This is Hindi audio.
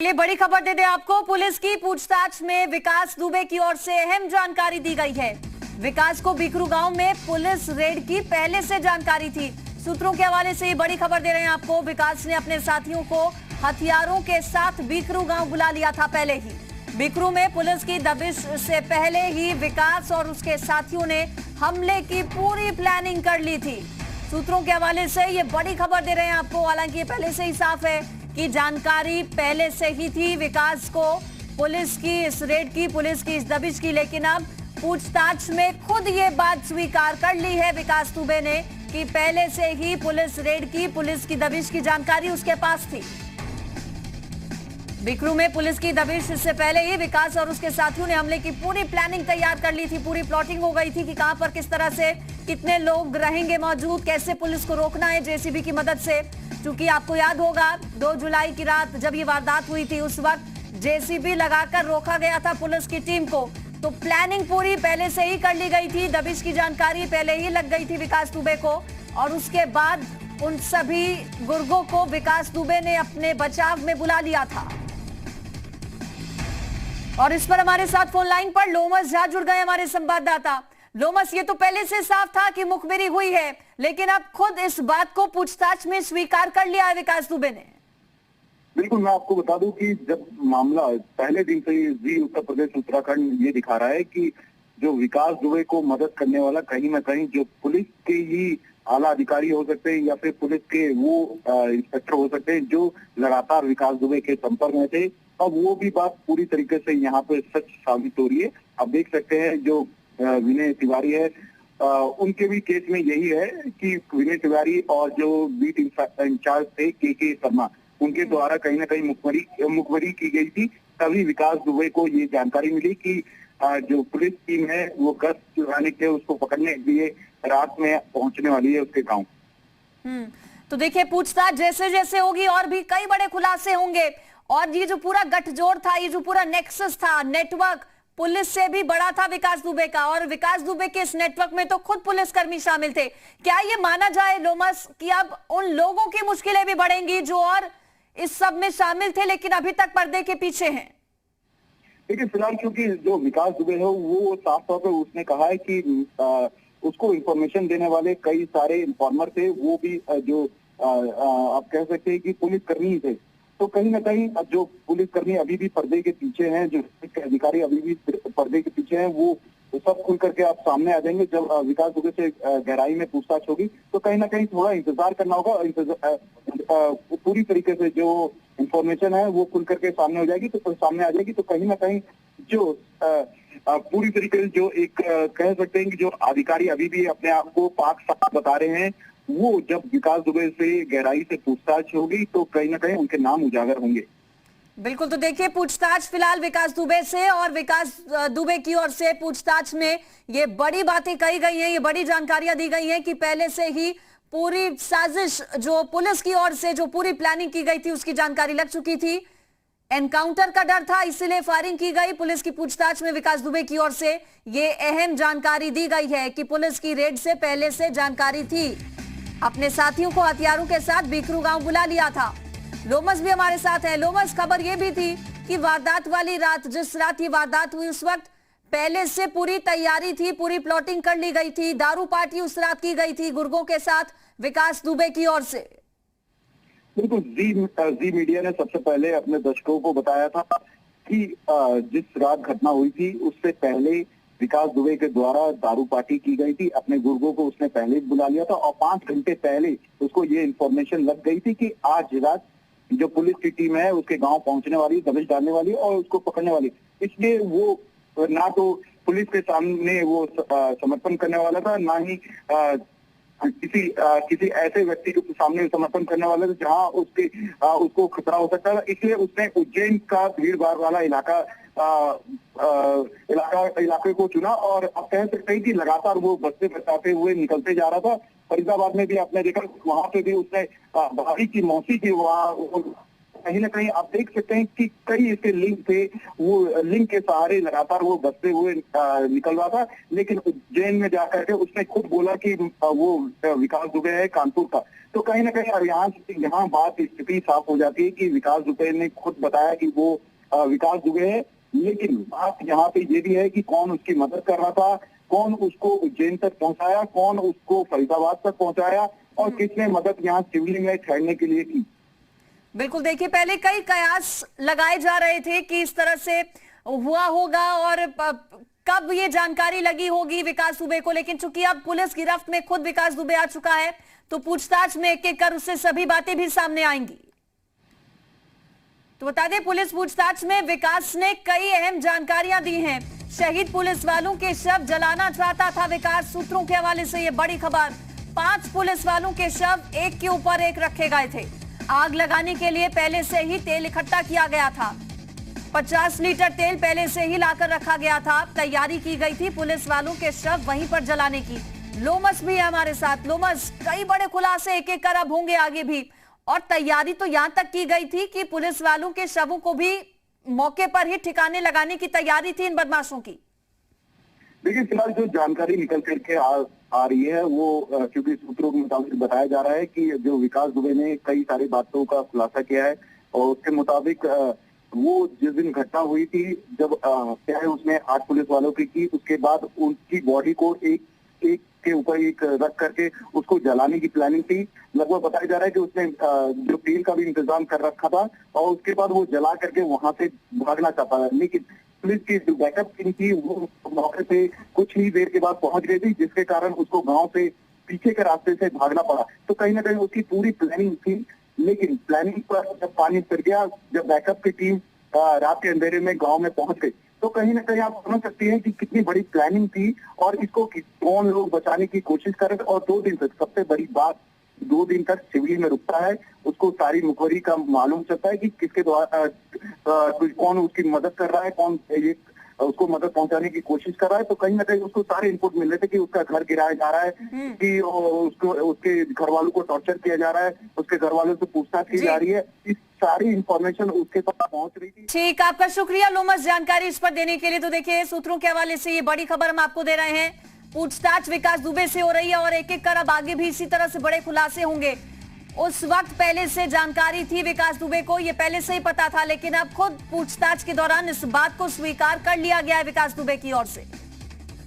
लिए बड़ी खबर दे दे आपको। पुलिस की पूछताछ में विकास दुबे की ओर से अहम जानकारी दी गई है। विकास को बिकरू गांव में पुलिस रेड की पहले से जानकारी थी। सूत्रों के हवाले से ये बड़ी खबर दे रहे हैं आपको। विकास ने अपने साथियों को हथियारों के साथ बिकरू गांव बुला लिया था पहले ही। बिकरू में पुलिस की दबिश से पहले ही विकास और उसके साथियों ने हमले की पूरी प्लानिंग कर ली थी। सूत्रों के हवाले से ये बड़ी खबर दे रहे हैं आपको। हालांकि ये पहले से ही साफ है की जानकारी पहले से ही थी विकास को पुलिस की इस रेड की, पुलिस की इस दबिश की। लेकिन अब पूछताछ में खुद ये बात स्वीकार कर ली है विकास दुबे ने कि पहले से ही पुलिस रेड की, पुलिस की दबिश की जानकारी उसके पास थी। बिकरू में पुलिस की दबिश से पहले ही विकास और उसके साथियों ने हमले की पूरी प्लानिंग तैयार कर ली थी। पूरी प्लॉटिंग हो गई थी कि कहां पर किस तरह से कितने लोग रहेंगे मौजूद, कैसे पुलिस को रोकना है जेसीबी की मदद से। क्योंकि आपको याद होगा 2 जुलाई की रात जब ये वारदात हुई थी उस वक्त जेसीबी लगाकर रोका गया था पुलिस की टीम को। तो प्लानिंग पूरी पहले से ही कर ली गई थी। दबिश की जानकारी पहले ही लग गई थी विकास दुबे को और उसके बाद उन सभी गुर्गों को विकास दुबे ने अपने बचाव में बुला लिया था। और इस पर हमारे साथ फोन लाइन पर लोमस झा जुड़ गए, हमारे संवाददाता। लोमस, ये तो पहले से साफ था कि मुखबिरी हुई है, लेकिन अब खुद इस बात को पूछताछ में स्वीकार कर लिया है विकास दुबे ने। बिल्कुल, मैं आपको बता दूं कि जब मामला पहले दिन से ही जी उत्तर प्रदेश उत्तराखंड ये दिखा रहा है कि जो विकास दुबे को मदद करने वाला कहीं ना कहीं जो पुलिस के ही आला अधिकारी हो सकते हैं या फिर पुलिस के वो इंस्पेक्टर हो सकते हैं जो लगातार विकास दुबे के संपर्क में थे। अब वो भी बात पूरी तरीके से यहाँ पे सच साबित हो रही है। आप देख सकते हैं जो विनय तिवारी है, उनके भी केस में यही है कि विनय तिवारी और जो बीट इंचार्ज थे के शर्मा, उनके द्वारा कहीं ना कहीं मुखबरी की गई थी। तभी विकास दुबे को ये जानकारी मिली कि जो पुलिस टीम है वो गश्त लगाने के उसको पकड़ने के लिए रात में पहुंचने वाली है उसके गाँव। तो देखिए, पूछताछ जैसे जैसे होगी और भी कई बड़े खुलासे होंगे। और ये जो पूरा गठजोड़ था, ये जो पूरा नेक्सस था, नेटवर्क पुलिस से भी बड़ा था विकास दुबे का, और विकास दुबे के इस नेटवर्क में तो खुद पुलिसकर्मी शामिल थे। क्या ये माना जाए लोमस कि अब उन लोगों की मुश्किलें भी बढ़ेंगी जो और इस सब में शामिल थे लेकिन अभी तक पर्दे के पीछे हैं? देखिए, फिलहाल क्योंकि जो विकास दुबे है वो साफ तौर पर उसने कहा है कि उसको इंफॉर्मेशन देने वाले कई सारे इन्फॉर्मर थे, वो भी जो आप कह सकते हैं कि पुलिसकर्मी ही थे। तो कहीं ना कहीं जो पुलिसकर्मी अभी भी पर्दे के पीछे हैं, जो अधिकारी अभी भी पर्दे के पीछे हैं, वो सब खुल करके आप सामने आ जाएंगे जब विकास दुबे से गहराई में पूछताछ होगी। तो कहीं ना कहीं थोड़ा इंतजार करना होगा। पूरी तरीके से जो इंफॉर्मेशन है वो खुल करके सामने हो जाएगी, तो सामने आ जाएगी। तो कहीं ना कहीं जो पूरी तरीके से जो एक कह सकते हैं कि जो अधिकारी अभी भी अपने आप को पाक साफ बता रहे हैं, वो जब विकास दुबे से गहराई से पूछताछ होगी तो कहीं ना कहीं उनके नाम उजागर होंगे। बिल्कुल, तो देखिए, पूछताछ फिलहाल विकास दुबे से और विकास दुबे की ओर से पूछताछ में ये बड़ी बातें कही गई हैं, ये बड़ी जानकारियां दी गई हैं कि पहले से ही पूरी साजिश जो पुलिस की ओर से जो पूरी प्लानिंग की गई थी उसकी जानकारी लग चुकी थी। एनकाउंटर का डर था, इसीलिए फायरिंग की गई। पुलिस की पूछताछ में विकास दुबे की ओर से ये अहम जानकारी दी गई है कि पुलिस की रेड से पहले से जानकारी थी। अपने साथियों को हथियारों के साथ बिकरू गांव बुला लिया था। लोमस भी हमारे साथ है। लोमस, खबर यह भी थी कि वारदात वाली रात, जिस रात ये वारदात हुई उस वक्त पहले से पूरी तैयारी थी, पूरी प्लॉटिंग कर ली गई थी। दारू पार्टी उस रात की गई थी गुर्गों के साथ विकास दुबे की ओर से। बिल्कुल, जी मीडिया ने सबसे पहले अपने दर्शकों को बताया था कि जिस रात घटना हुई थी उससे पहले विकास दुबे के द्वारा दारू पार्टी की गई थी। अपने गुर्गों को उसने पहले ही बुला लिया था और 5 घंटे पहले उसको ये इन्फॉर्मेशन लग गई थी कि आज रात जो पुलिस की टीम है उसके गांव पहुंचने वाली, दबिश डालने वाली और उसको पकड़ने वाली। इसलिए वो ना तो पुलिस के सामने वो समर्पण करने वाला था, ना ही किसी ऐसे व्यक्ति के सामने समर्पण करने वाला था जहां उसको खतरा हो सकता था। इसलिए उसने उज्जैन का भीड़ भाड़ वाला इलाके को चुना और अब कह सकते हैं कि लगातार वो बचते बचाते हुए निकलते जा रहा था। फरीदाबाद में भी आपने देखा, वहां पे भी उसने भाभी की मौसी की वहाँ कहीं ना कहीं आप देख सकते हैं कि कई इसके लिंक थे, वो लिंक के सहारे लगातार वो बसते हुए निकल रहा था। लेकिन उज्जैन में जाकर के उसने खुद बोला कि वो विकास दुबे है कानपुर का। तो कहीं ना कहीं अब यहाँ बात स्थिति साफ हो जाती है कि विकास दुबे ने खुद बताया कि वो विकास दुबे है। लेकिन बात यहाँ पे ये भी है कि कौन उसकी मदद कर रहा था, कौन उसको उज्जैन तक पहुंचाया, कौन उसको फरीदाबाद तक पहुंचाया और किसने मदद यहाँ सिवली में ठहरने के लिए की। बिल्कुल, देखिए पहले कई कयास लगाए जा रहे थे कि इस तरह से हुआ होगा और कब ये जानकारी लगी होगी विकास दुबे को, लेकिन चूंकि अब पुलिस गिरफ्त में खुद विकास दुबे आ चुका है तो पूछताछ में एक एक कर उससे सभी बातें भी सामने आएंगी। तो बता दें, पुलिस पूछताछ में विकास ने कई अहम जानकारियां दी हैं। शहीद पुलिस वालों के शव जलाना चाहता था विकास, सूत्रों के हवाले से ये बड़ी खबर। 5 पुलिस वालों के शव एक के ऊपर एक रखे गए थे। आग लगाने के लिए पहले से ही तेल इकट्ठा किया गया था। 50 लीटर तेल पहले से ही लाकर रखा गया था। तैयारी की गई थी पुलिस वालों के शव वहीं पर जलाने की। लोमस भी है हमारे साथ। लोमस, कई बड़े खुलासे एक एक कर अब होंगे आगे भी, और तैयारी तो यहां तक की गई थी कि पुलिस वालों के शवों को भी मौके पर ही ठिकाने लगाने की तैयारी थी इन बदमाशों की। देखिए, फिलहाल जो जानकारी निकल करके आ रही है वो क्योंकि सूत्रों के मुताबिक बताया जा रहा है कि जो विकास दुबे ने कई सारी बातों का खुलासा किया है और उसके मुताबिक वो जिस दिन घटना हुई थी, जब क्या है उसने 8 पुलिस वालों की उसके बाद उनकी बॉडी को एक के ऊपर एक रख करके उसको जलाने की प्लानिंग थी। लगभग बताया जा रहा है कि उसने जो तेल का भी इंतजाम कर रखा था और उसके बाद वो जला करके वहां से भागना चाहता था। लेकिन पुलिस की जो बैकअप टीम थी वो मौके पे कुछ ही देर के बाद पहुंच गई थी, जिसके कारण उसको गांव से पीछे के रास्ते से भागना पड़ा। तो कहीं ना कहीं उसकी पूरी प्लानिंग थी, लेकिन प्लानिंग पर जब पानी फिर गया, जब बैकअप की टीम रात के अंधेरे में गांव में पहुंच गई, तो कहीं ना कहीं आप समझ सकती हैं कि कितनी बड़ी प्लानिंग थी और इसको कौन लोग बचाने की कोशिश कर रहे थे। और 2 दिन तक, सबसे बड़ी बात, 2 दिन तक सिवली में रुकता है, उसको सारी मुखबिरी का मालूम चलता है कि किसके द्वारा कौन उसकी मदद कर रहा है, कौन ये उसको मदद पहुंचाने की कोशिश कर रहा है। तो कहीं ना कहीं उसको सारे इनपुट मिल रहे थे कि उसका घर गिराया जा रहा है, कि उसको उसके घर वालों को टॉर्चर किया जा रहा है, उसके घर वालों से पूछताछ की जा रही है। इस सारी इंफॉर्मेशन उसके पास पहुंच रही थी। ठीक, आपका शुक्रिया लोमस जानकारी इस पर देने के लिए। तो देखिए, सूत्रों के हवाले से ये बड़ी खबर हम आपको दे रहे हैं। पूछताछ विकास दुबे से हो रही है और एक एक कर अब आगे भी इसी तरह से बड़े खुलासे होंगे। उस वक्त पहले से जानकारी थी विकास दुबे को, ये पहले से ही पता था, लेकिन अब खुद पूछताछ के दौरान इस बात को स्वीकार कर लिया गया है विकास दुबे की ओर से।